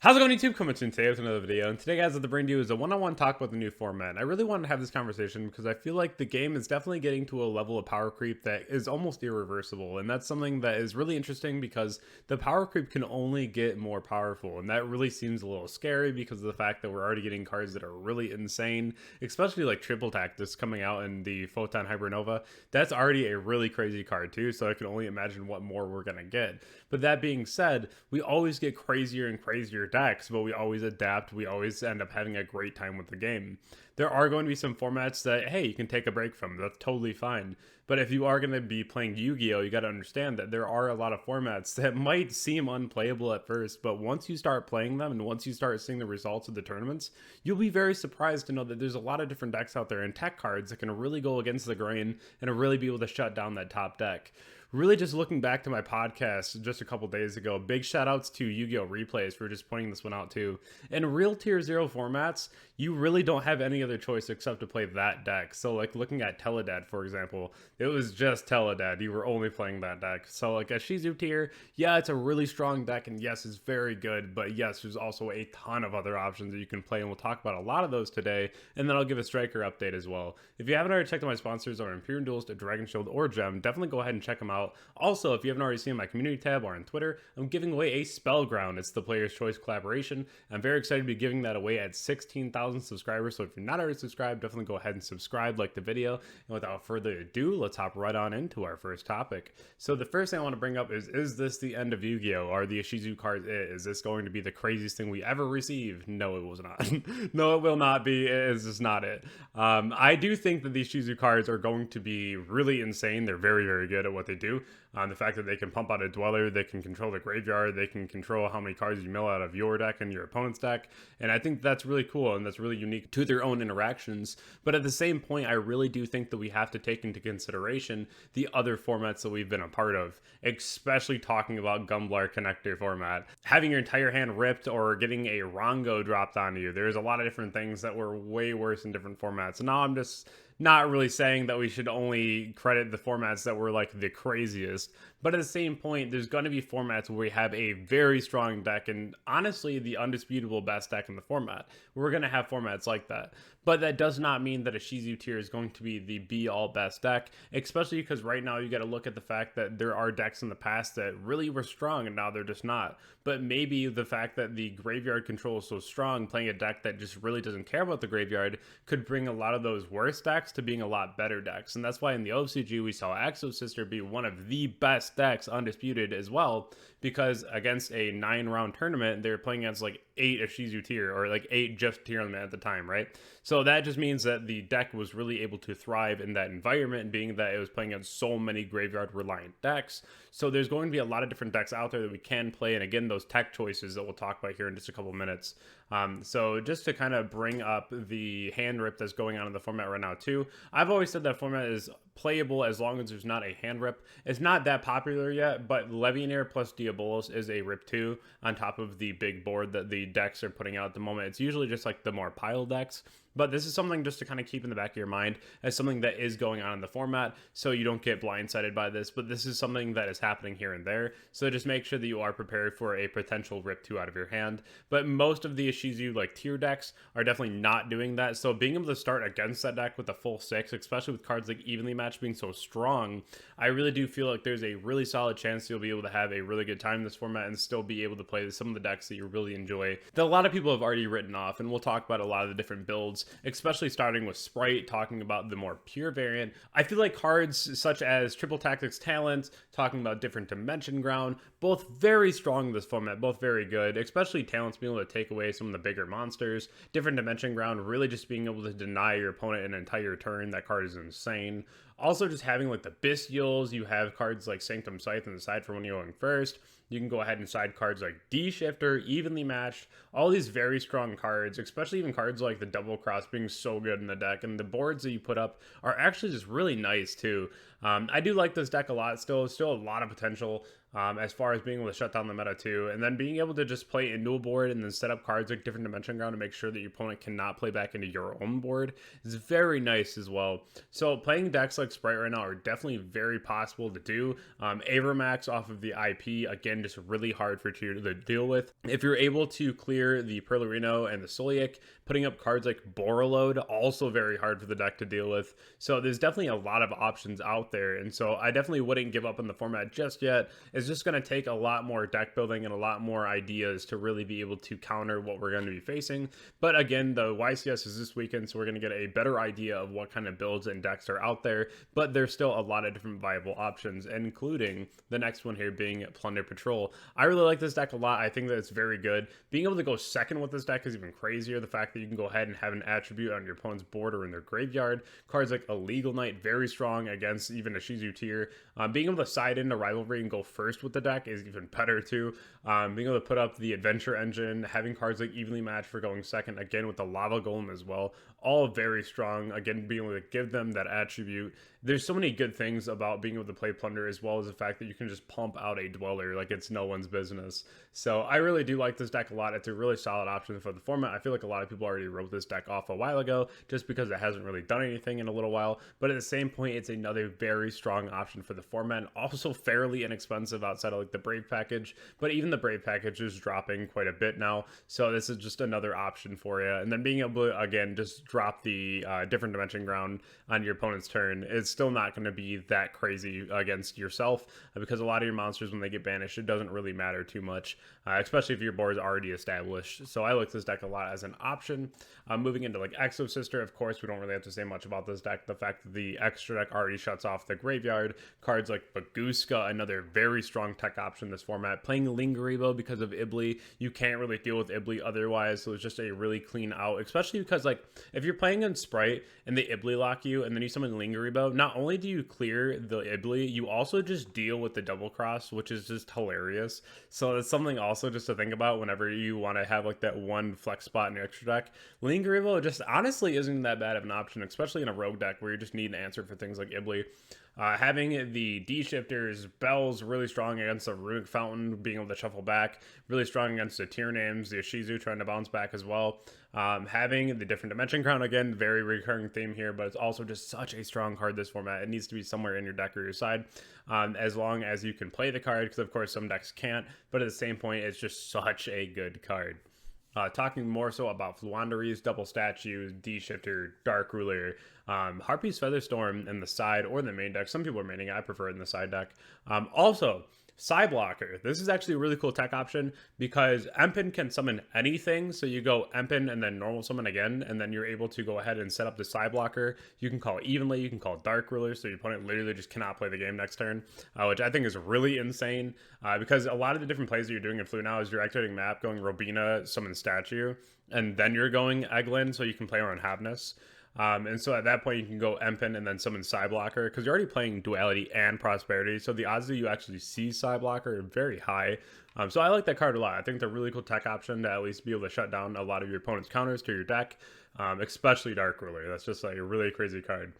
How's it going, YouTube? Coming soon today with another video, and today, guys, what I bring to you is a one-on-one talk about the new format. I really wanted to have this conversation because I feel like the game is definitely getting to a level of power creep that is almost irreversible, and that's something that is really interesting because the power creep can only get more powerful, and that really seems a little scary because of the fact that we're already getting cards that are really insane, especially like Triple Tactics coming out in the Photon Hybernova. That's already a really crazy card too, so I can only imagine what more we're gonna get. But that being said, we always get crazier and crazier decks, but we always adapt. We always end up having a great time with the game. There are going to be some formats that, hey, you can take a break from. That's totally fine. But if you are going to be playing Yu-Gi-Oh, you got to understand that there are a lot of formats that might seem unplayable at first, but once you start playing them and once you start seeing the results of the tournaments, you'll be very surprised to know that there's a lot of different decks out there and tech cards that can really go against the grain and really be able to shut down that top deck. Really, just looking back to my podcast just a couple days ago, big shout outs to Yu-Gi-Oh! Replays for just pointing this one out too. In real tier 0 formats, you really don't have any other choice except to play that deck. So like looking at Teledad, for example, it was just Teledad. You were only playing that deck. So like Ishizu tier, yeah, it's a really strong deck, and yes, it's very good, but yes, there's also a ton of other options that you can play, and we'll talk about a lot of those today, and then I'll give a striker update as well. If you haven't already checked out my sponsors or Imperial Duelist, Dragon Shield, or Gem, definitely go ahead and check them out. Also, if you haven't already seen my community tab or on Twitter, I'm giving away a Spellground. It's the Player's Choice collaboration. I'm very excited to be giving that away at 16,000 subscribers, so if you're not already subscribed, definitely go ahead and subscribe, like the video. And without further ado, let's hop right on into our first topic. So the first thing I want to bring up is this the end of Yu-Gi-Oh? Are the Ishizu cards it? Is this going to be the craziest thing we ever receive? No, it was not. No, it will not be. It is just not it. I do think that these Ishizu cards are going to be really insane. They're very, very good at what they do. The fact that they can pump out a Dweller, they can control the graveyard, they can control how many cards you mill out of your deck and your opponent's deck, and I think that's really cool and that's really unique to their own interactions. But at the same point, I really do think that we have to take into consideration the other formats that we've been a part of, especially talking about Gumblar Connector format. Having your entire hand ripped or getting a Rongo dropped on you, there's a lot of different things that were way worse in different formats. And now I'm just not really saying that we should only credit the formats that were like the craziest, but at the same point, there's going to be formats where we have a very strong deck and honestly the undisputable best deck in the format. We're going to have formats like that, but that does not mean that a Ishizu tier is going to be the be-all best deck, especially because right now you got to look at the fact that there are decks in the past that really were strong and now they're just not. But maybe the fact that the graveyard control is so strong, playing a deck that just really doesn't care about the graveyard could bring a lot of those worst decks to being a lot better decks. And that's why in the OCG we saw Exosister be one of the best decks, undisputed as well, because against a 9-round tournament they're playing against like 8 Ishizu tier or like 8 just Tearlament at the time, right? So that just means that the deck was really able to thrive in that environment, being that it was playing against so many graveyard reliant decks. So there's going to be a lot of different decks out there that we can play, and again, those tech choices that we'll talk about here in just a couple minutes. So just to kind of bring up the hand rip that's going on in the format right now too, I've always said that format is playable as long as there's not a hand rip. It's not that popular yet, but Levianeer plus Diabolos is a rip 2 on top of the big board that the decks are putting out at the moment. It's usually just like the more pile decks, but this is something just to kind of keep in the back of your mind as something that is going on in the format, so you don't get blindsided by this. But this is something that is happening here and there, so just make sure that you are prepared for a potential rip 2 out of your hand. But most of the Ishizu like tier decks are definitely not doing that, so being able to start against that deck with a full 6, especially with cards like Evenly Matched being so strong, I really do feel like there's a really solid chance you'll be able to have a really good time in this format and still be able to play some of the decks that you really enjoy that a lot of people have already written off. And we'll talk about a lot of the different builds, especially starting with Sprite, talking about the more pure variant. I feel like cards such as Triple Tactics Talent, talking about different Dimension Ground, both very strong in this format, both very good, especially Talents being able to take away some of the bigger monsters. Different Dimension Ground, really just being able to deny your opponent an entire turn. That card is insane. Also, just having like the Bestials, you have cards like Sanctum Scythe on the side for when you're going first. You can go ahead and side cards like D-Shifter, Evenly Matched, all these very strong cards, especially even cards like the Double Cross being so good in the deck. And the boards that you put up are actually just really nice too. I do like this deck a lot still. Still a lot of potential. as far as being able to shut down the meta too, and then being able to just play into a board and then set up cards like different dimension ground to make sure that your opponent cannot play back into your own board is very nice as well. So playing decks like Sprite right now are definitely very possible to do. Avermax off of the IP, again, just really hard for you to deal with. If you're able to clear the Perlorino and the Solic, putting up cards like Borreload, also very hard for the deck to deal with. So there's definitely a lot of options out there, and so I definitely wouldn't give up on the format just yet. It's just going to take a lot more deck building and a lot more ideas to really be able to counter what we're going to be facing. But again, the YCS is this weekend, so we're going to get a better idea of what kind of builds and decks are out there, but there's still a lot of different viable options, including the next one here being Plunder Patrol. I really like this deck a lot. I think that it's very good. Being able to go second with this deck is even crazier. The fact that you can go ahead and have an attribute on your opponent's board or in their graveyard. Cards like Illegal Knight, very strong against even Ishizu Tear. Being able to side into Rivalry and go first with the deck is even better too. Being able to put up the Adventure Engine, having cards like Evenly Matched for going second, again with the Lava Golem as well, all very strong. Again, being able to give them that attribute. There's so many good things about being able to play Plunder, as well as the fact that you can just pump out a Dweller like it's no one's business. So I really do like this deck a lot. It's a really solid option for the format. I feel like a lot of people already wrote this deck off a while ago just because it hasn't really done anything in a little while, but at the same point, it's another very strong option for the format, and also fairly inexpensive outside of like the Brave package. But even the Brave package is dropping quite a bit now, so this is just another option for you. And then being able to, again, just drop the different dimension ground on your opponent's turn is still not going to be that crazy against yourself, because a lot of your monsters, when they get banished, it doesn't really matter too much, especially if your board is already established. So I like this deck a lot as an option. Moving into like Exosister, of course, we don't really have to say much about this deck. The fact that the extra deck already shuts off the graveyard. Cards like Baguska, another very strong tech option in this format. Playing Lingaribo because of Ibli, you can't really deal with Ibli otherwise, so it's just a really clean out, especially because like if you're playing in Sprite and they Ibli lock you and then you summon Lingaribo, not only do you clear the Ibli, you also just deal with the double cross, which is just hilarious. So it's something also just to think about whenever you want to have like that one flex spot in your extra deck. Lingaribo just honestly isn't that bad of an option, especially in a rogue deck where you just need an answer for things like Ibli. Having the D-shifters, Bell's really strong against the Runic Fountain, being able to shuffle back, really strong against the tier names, the Ishizu trying to bounce back as well. Having the different dimension crown, again, very recurring theme here, but it's also just such a strong card this format. It needs to be somewhere in your deck or your side, as long as you can play the card, because of course some decks can't, but at the same point, it's just such a good card. Talking more so about Floowandereeze, Double Statue, D-Shifter, Dark Ruler, Harpy's Featherstorm in the side or the main deck. Some people are maining it. I prefer it in the side deck. Also, Side Blocker. This is actually a really cool tech option because Empin can summon anything. So you go Empin and then normal summon again, and then you're able to go ahead and set up the Side Blocker. You can call evenly, you can call Dark Ruler, so your opponent literally just cannot play the game next turn, which I think is really insane because a lot of the different plays that you're doing in Flu now is you're activating map, going Robina, summon statue, and then you're going Eglin, so you can play around Havness. And so at that point, you can go Empin and then summon Side Blocker because you're already playing Duality and Prosperity. So the odds that you actually see Side Blocker are very high. So I like that card a lot. I think it's a really cool tech option to at least be able to shut down a lot of your opponent's counters to your deck, especially Dark Ruler. That's just like a really crazy card.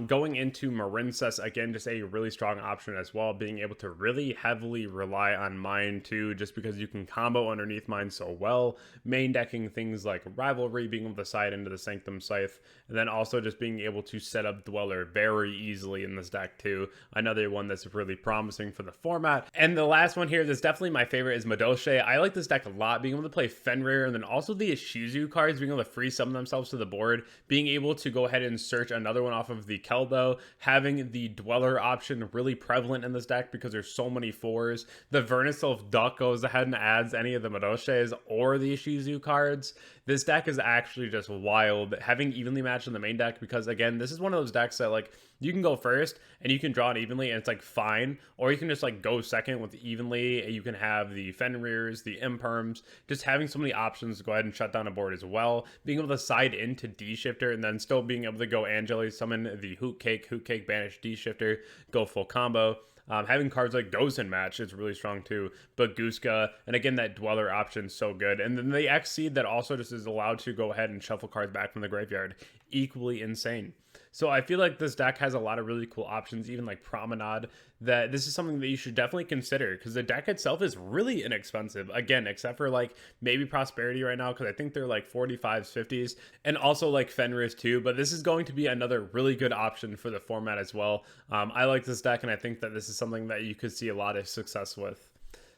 Going into Marincess, again, just a really strong option as well, being able to really heavily rely on Mine too, just because you can combo underneath Mine so well. Main decking things like Rivalry, being able to side into the Sanctum Scythe, and then also just being able to set up Dweller very easily in this deck too. Another one that's really promising for the format. And the last one here that's definitely my favorite is Madolche. I like this deck a lot, being able to play Fenrir, and then also the Ishizu cards, being able to free summon themselves to the board, being able to go ahead and search another one off of the Kelbo, having the Dweller option really prevalent in this deck because there's so many fours. The Vernisylph Duck goes ahead and adds any of the Madolches or the Ishizu cards. This deck is actually just wild, having evenly matched in the main deck, because again, this is one of those decks that like you can go first and you can draw it evenly and it's like fine, or you can just like go second with evenly. You can have the Fenrirs, the Imperms, just having so many options to go ahead and shut down a board as well. Being able to side into D-Shifter and then still being able to go Angeli, summon the Hoot Cake, banish D-Shifter, go full combo. Having cards like Ghost and Match is really strong too. But Guska, and again, that Dweller option is so good. And then the X Seed that also just is allowed to go ahead and shuffle cards back from the graveyard. Equally insane. So I feel like this deck has a lot of really cool options, even like Promenade, that this is something that you should definitely consider because the deck itself is really inexpensive. Again, except for like maybe Prosperity right now, because I think they're like 45s, 50s, and also like Fenris too. But this is going to be another really good option for the format as well. I like this deck, and I think that this is something that you could see a lot of success with.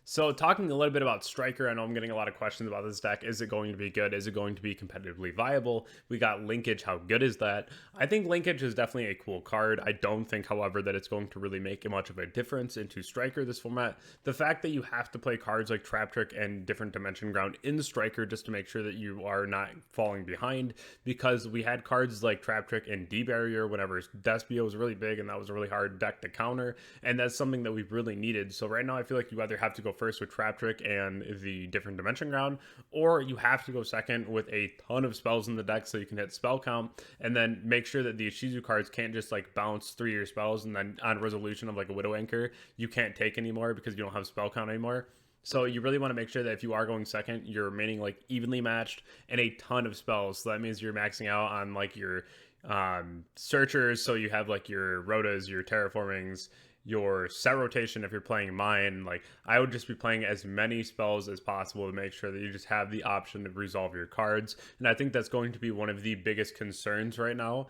So talking a little bit about Striker, I know I'm getting a lot of questions about this deck. Is it going to be good? Is it going to be competitively viable? We got Linkage. How good is that? I think Linkage is definitely a cool card. I don't think, however, that it's going to really make much of a difference into Striker this format. The fact that you have to play cards like Trap Trick and Different Dimension Ground in Striker just to make sure that you are not falling behind, because we had cards like Trap Trick and D-Barrier whenever Despia was really big, and that was a really hard deck to counter, and that's something that we really needed. So right now I feel like you either have to go first with Trap Trick and the Different Dimension Ground, or you have to go second with a ton of spells in the deck so you can hit spell count, and then make sure that the Ishizu cards can't just like bounce 3-year spells and then on resolution of like a Widow Anchor you can't take anymore because you don't have spell count anymore. So you really want to make sure that if you are going second, you're remaining like evenly matched and a ton of spells. So that means you're maxing out on like your searchers, so you have like your Rotas, your Terraformings, your set rotation if you're playing mine. Like I would just be playing as many spells as possible to make sure that you just have the option to resolve your cards, and I think that's going to be one of the biggest concerns right now.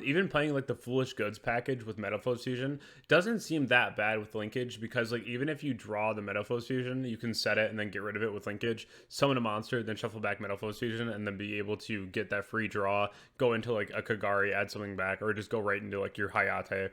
Even playing like the Foolish Goods package with Metalfoes Fusion doesn't seem that bad with Linkage, because like even if you draw the Metalfoes Fusion, you can set it and then get rid of it with Linkage, summon a monster, then shuffle back Metalfoes Fusion, and then be able to get that free draw, go into like a Kagari, add something back, or just go right into like your Hayate.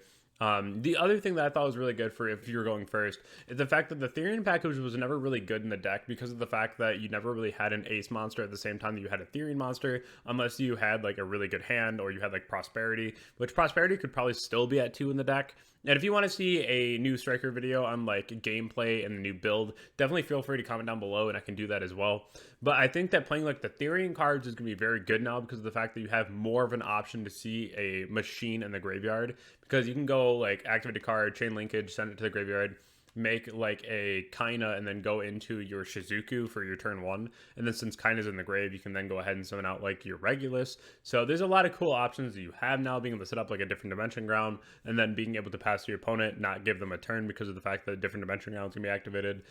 The other thing that I thought was really good for if you're going first is the fact that the Therian package was never really good in the deck because of the fact that you never really had an ace monster at the same time that you had a Therian monster, unless you had like a really good hand or you had like Prosperity, which Prosperity could probably still be at 2 in the deck. And if you want to see a new Striker video on like gameplay and the new build, definitely feel free to comment down below and I can do that as well. But I think that playing like the Therian cards is going to be very good now because of the fact that you have more of an option to see a machine in the graveyard, because you can go like activate a card, chain linkage, send it to the graveyard, make like a Kaina, and then go into your Shizuku for your turn 1. And then since Kaina's in the grave, you can then go ahead and summon out like your Regulus. So there's a lot of cool options that you have now, being able to set up like a Different Dimension Ground, and then being able to pass to your opponent, not give them a turn because of the fact that Different Dimension Ground is going to be activated.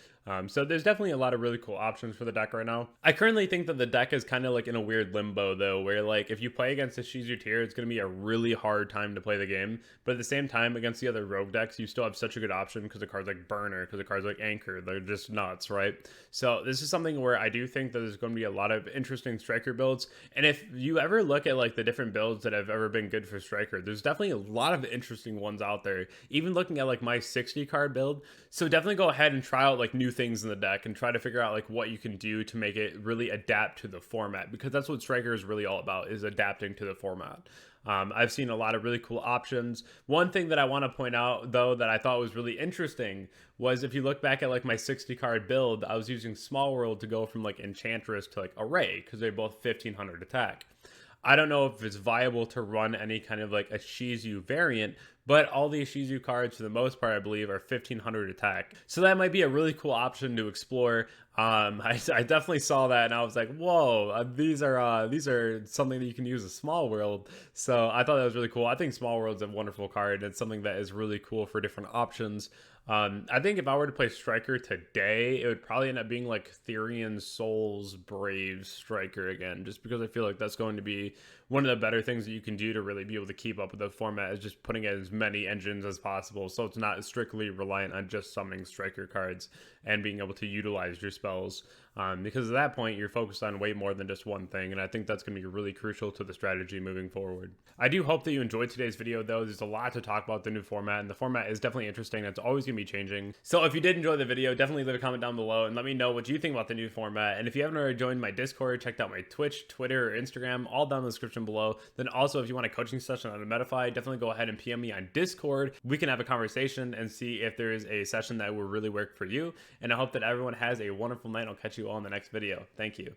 So there's definitely a lot of really cool options for the deck right now. I currently think that the deck is kind of like in a weird limbo though, where like if you play against the Ishizu Tear, it's going to be a really hard time to play the game. But at the same time, against the other rogue decks, you still have such a good option because the cards like Burner, because the cards like Anchor, they're just nuts, right? So this is something where I do think that there's going to be a lot of interesting Striker builds. And if you ever look at like the different builds that have ever been good for Striker, there's definitely a lot of interesting ones out there, even looking at like my 60 card build. So definitely go ahead and try out like new things in the deck and try to figure out like what you can do to make it really adapt to the format, because that's what Striker is really all about, is adapting to the format. I've seen a lot of really cool options. One thing that I want to point out though that I thought was really interesting was if you look back at like my 60 card build, I was using Small World to go from like Enchantress to like Array, because they're both 1500 attack. I don't know if it's viable to run any kind of like a Ishizu variant, but all the Ishizu cards for the most part, I believe, are 1500 attack. So that might be a really cool option to explore. I definitely saw that and I was like, whoa, these are something that you can use a Small World. So I thought that was really cool. I think Small World's a wonderful card. It's something that is really cool for different options. I think if I were to play Striker today, it would probably end up being like Therian Souls Brave Striker again, just because I feel like that's going to be one of the better things that you can do to really be able to keep up with the format, is just putting as many engines as possible, so it's not strictly reliant on just summoning Striker cards and being able to utilize your spells. Because at that point, you're focused on way more than just one thing, and I think that's going to be really crucial to the strategy moving forward. I do hope that you enjoyed today's video, though. There's a lot to talk about the new format, and the format is definitely interesting. It's always going to be changing. So if you did enjoy the video, definitely leave a comment down below and let me know what you think about the new format. And if you haven't already joined my Discord, checked out my Twitch, Twitter, or Instagram, all down in the description below. Then also, if you want a coaching session on the Metafy, definitely go ahead and PM me on Discord. We can have a conversation and see if there is a session that will really work for you. And I hope that everyone has a wonderful night. I'll catch you all in the next video. Thank you.